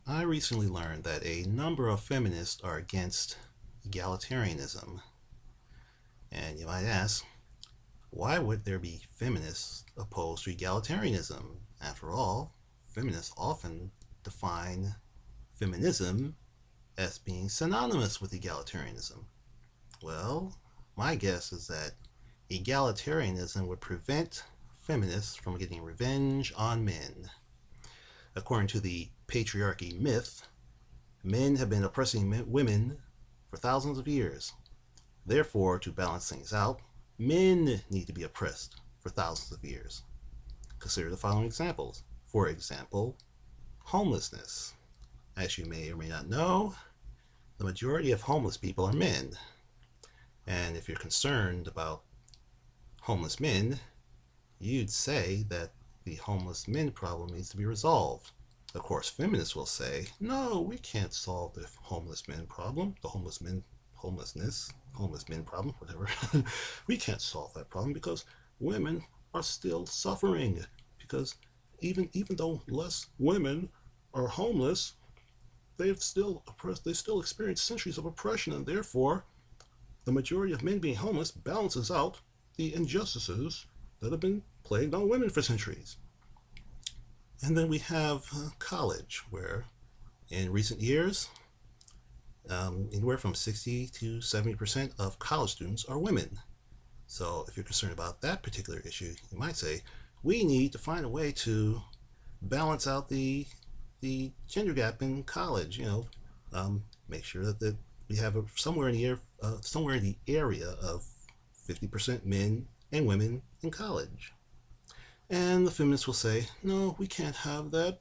I recently learned that a number of feminists are against egalitarianism. And you might ask, why would there be feminists opposed to egalitarianism? After all, feminists often define feminism as being synonymous with egalitarianism. Well, my guess is that egalitarianism would prevent feminists from getting revenge on men. According to the patriarchy myth, men have been oppressing women for thousands of years. Therefore, to balance things out, men need to be oppressed for thousands of years. Consider the following examples. For example, homelessness. As you may or may not know, the majority of homeless people are men. And if you're concerned about homeless men, you'd say that the homeless men problem needs to be resolved. Of course, feminists will say, no, we can't solve the homeless men problem, the homeless men problem, whatever. We can't solve that problem because women are still suffering. Because even though less women are homeless, they still experience centuries of oppression, and therefore the majority of men being homeless balances out the injustices that have been plagued on women for centuries. And then we have college, where in recent years, anywhere from 60 to 70% of college students are women. So if you're concerned about that particular issue, you might say, we need to find a way to balance out the gender gap in college. Make sure that we have somewhere in the area of 50% men and women in college. And the feminists will say, no, we can't have that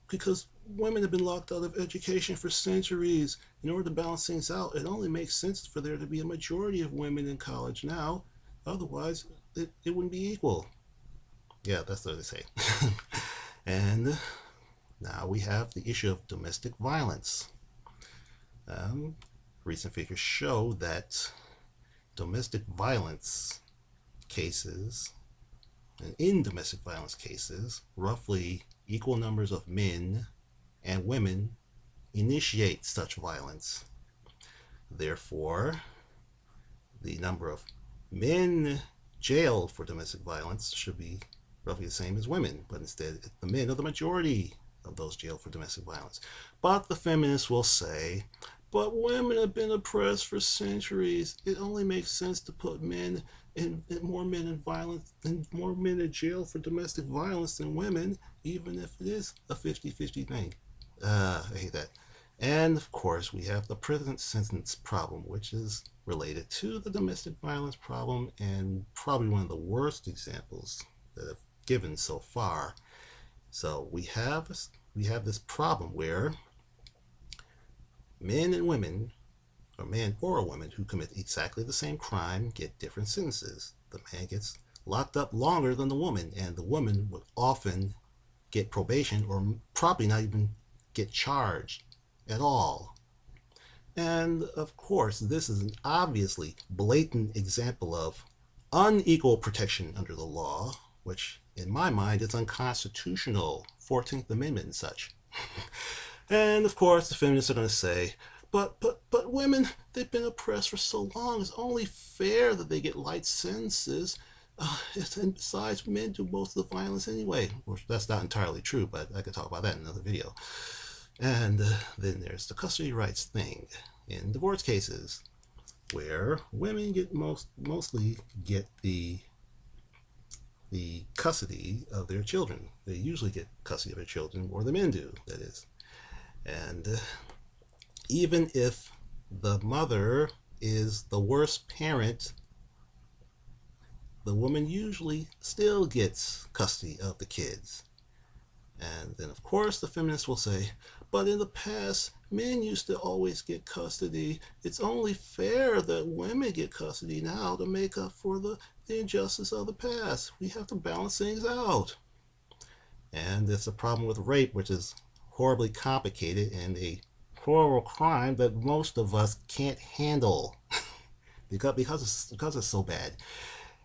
because women have been locked out of education for centuries. In order to balance things out, it only makes sense for there to be a majority of women in college now. Otherwise, it wouldn't be equal. Yeah, that's what they say. And now we have the issue of domestic violence. Recent figures show that domestic violence cases, and in domestic violence cases, roughly equal numbers of men and women initiate such violence. Therefore, the number of men jailed for domestic violence should be roughly the same as women, but instead the men are the majority of those jailed for domestic violence. But the feminists will say, but women have been oppressed for centuries. It only makes sense to put more men in jail for domestic violence than women, even if it is a 50-50 thing. I hate that. And of course, we have the prison sentence problem, which is related to the domestic violence problem and probably one of the worst examples that I've given so far. So we have this problem where men and women, or man or a woman who commit exactly the same crime, get different sentences. The man gets locked up longer than the woman, and the woman would often get probation or probably not even get charged at all. And of course, this is an obviously blatant example of unequal protection under the law, which in my mind is unconstitutional, 14th Amendment and such. And of course, the feminists are going to say, but women, they've been oppressed for so long. It's only fair that they get light sentences. And besides, men do most of the violence anyway. Well, that's not entirely true, but I could talk about that in another video. And then there's the custody rights thing in divorce cases, where women mostly get the custody of their children. They usually get custody of their children, or the men do, that is. And even if the mother is the worst parent, the woman usually still gets custody of the kids. And then, of course, the feminists will say, but in the past, men used to always get custody. It's only fair that women get custody now to make up for the injustice of the past. We have to balance things out. And there's a problem with rape, which is horribly complicated and a horrible crime that most of us can't handle because it's so bad.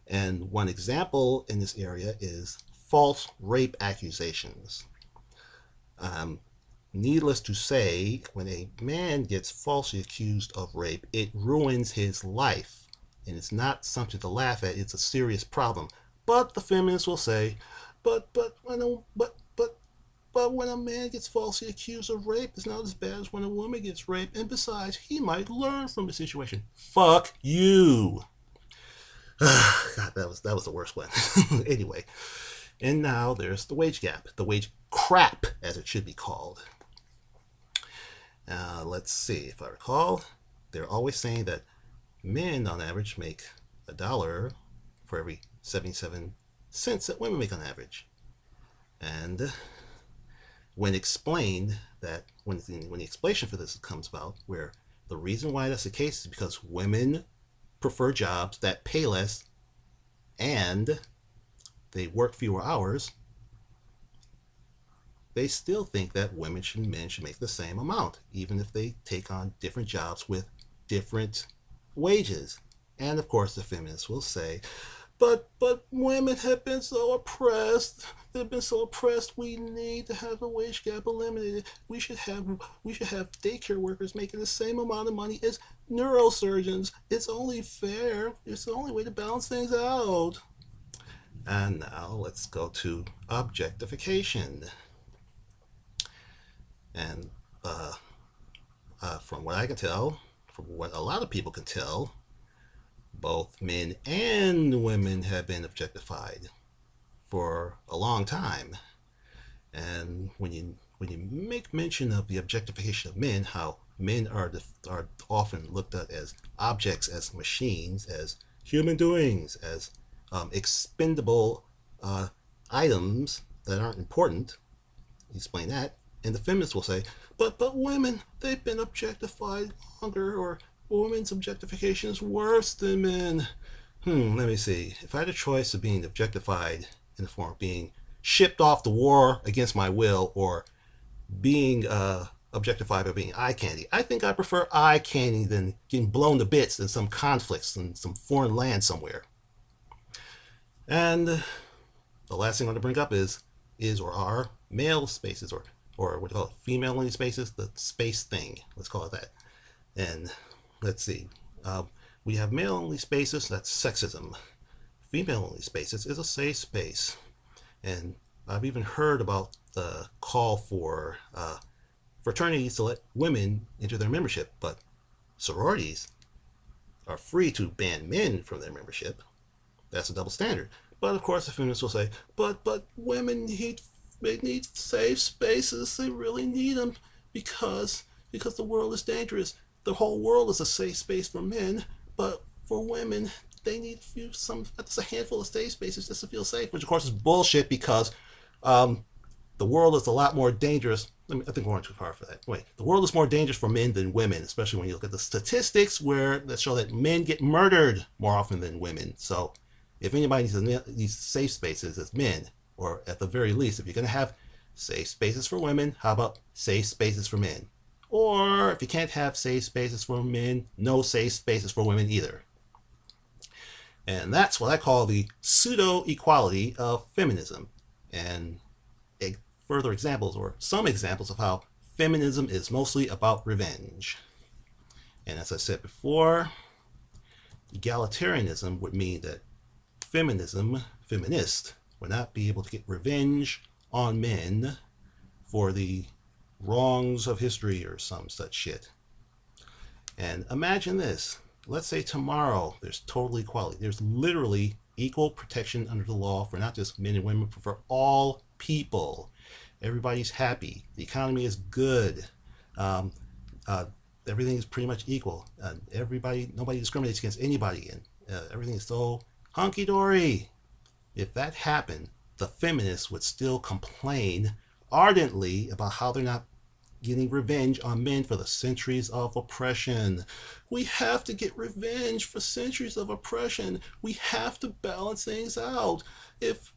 And one example in this area is false rape accusations. needless to say, when a man gets falsely accused of rape, it ruins his life. And it's not something to laugh at, it's a serious problem. But the feminists will say, but when a man gets falsely accused of rape, it's not as bad as when a woman gets raped. And besides, he might learn from the situation. Fuck you. God, that was the worst one. Anyway, and now there's the wage gap, the wage crap, as it should be called. Let's see, if I recall, they're always saying that men on average make $1 for every 77 cents that women make on average. And when explained that, when the explanation for this comes about, where the reason why that's the case is because women prefer jobs that pay less and they work fewer hours, they still think that men should make the same amount, even if they take on different jobs with different wages. And of course the feminists will say, but women have been so oppressed. They've been so oppressed. We need to have the wage gap eliminated. We should have daycare workers making the same amount of money as neurosurgeons. It's only fair. It's the only way to balance things out. And now let's go to objectification. And from what I can tell, from what a lot of people can tell, both men and women have been objectified for a long time. And when you make mention of the objectification of men, how men are often looked at as objects, as machines, as human doings, as expendable items that aren't important, explain that, and the feminists will say, but women, they've been objectified longer, or women's objectification is worse than men. Let me see. If I had a choice of being objectified in the form of being shipped off to war against my will, or being objectified by being eye candy, I think I prefer eye candy than getting blown to bits in some conflicts in some foreign land somewhere. And the last thing I want to bring up is or are male spaces, or what do you call it, female-only spaces, the space thing, let's call it that. And let's see, we have male-only spaces, that's sexism. Female-only spaces is a safe space. And I've even heard about the call for fraternities to let women into their membership, but sororities are free to ban men from their membership. That's a double standard. But of course the feminists will say, but women need safe spaces. They really need them because the world is dangerous. The whole world is a safe space for men, but for women, they need a handful of safe spaces just to feel safe, which of course is bullshit, because the world is a lot more dangerous. I think we're going too far for that. Wait, the world is more dangerous for men than women, especially when you look at the statistics that show that men get murdered more often than women. So if anybody needs safe spaces, it's men. Or at the very least, if you're going to have safe spaces for women, how about safe spaces for men? Or if you can't have safe spaces for men, no safe spaces for women either. And that's what I call the pseudo-equality of feminism. And further examples, or some examples, of how feminism is mostly about revenge. And as I said before, egalitarianism would mean that feminists would not be able to get revenge on men for the wrongs of history or some such shit. And imagine this. Let's say tomorrow there's total equality. There's literally equal protection under the law for not just men and women, but for all people. Everybody's happy. The economy is good. Everything is pretty much equal. Nobody discriminates against anybody, and everything is so hunky-dory. If that happened, the feminists would still complain ardently about how they're not getting revenge on men for the centuries of oppression. We have to get revenge for centuries of oppression. We have to balance things out. If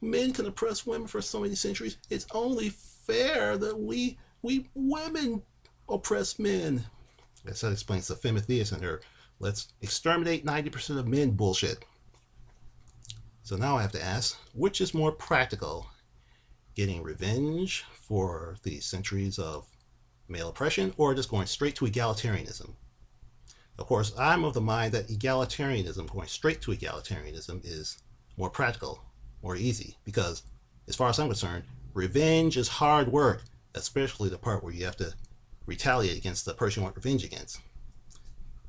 men can oppress women for so many centuries, it's only fair that we women oppress men. As that explains the femitheist in her let's exterminate 90% of men bullshit. So now I have to ask, which is more practical? getting revenge for the centuries of male oppression, or just going straight to egalitarianism. Of course, I'm of the mind that egalitarianism, going straight to egalitarianism, is more practical, more easy, because as far as I'm concerned, revenge is hard work, especially the part where you have to retaliate against the person you want revenge against.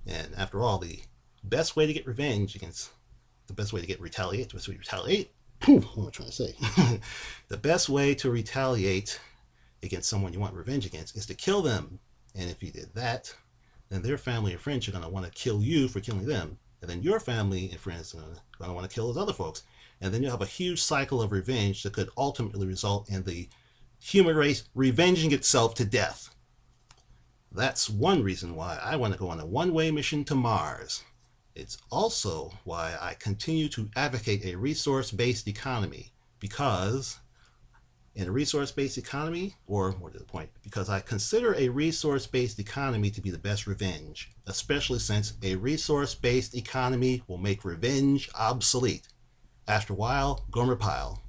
And after all, the best way to get revenge against, the best way to get retaliate, the best way to retaliate, what am I trying to say? The best way to retaliate against someone you want revenge against is to kill them. And if you did that, then their family and friends are going to want to kill you for killing them. And then your family and friends are going to want to kill those other folks. And then you'll have a huge cycle of revenge that could ultimately result in the human race revenging itself to death. That's one reason why I want to go on a one-way mission to Mars. It's also why I continue to advocate a resource-based economy, because in a resource-based economy, or more to the point, because I consider a resource-based economy to be the best revenge, especially since a resource-based economy will make revenge obsolete. After a while, Gomer Pyle.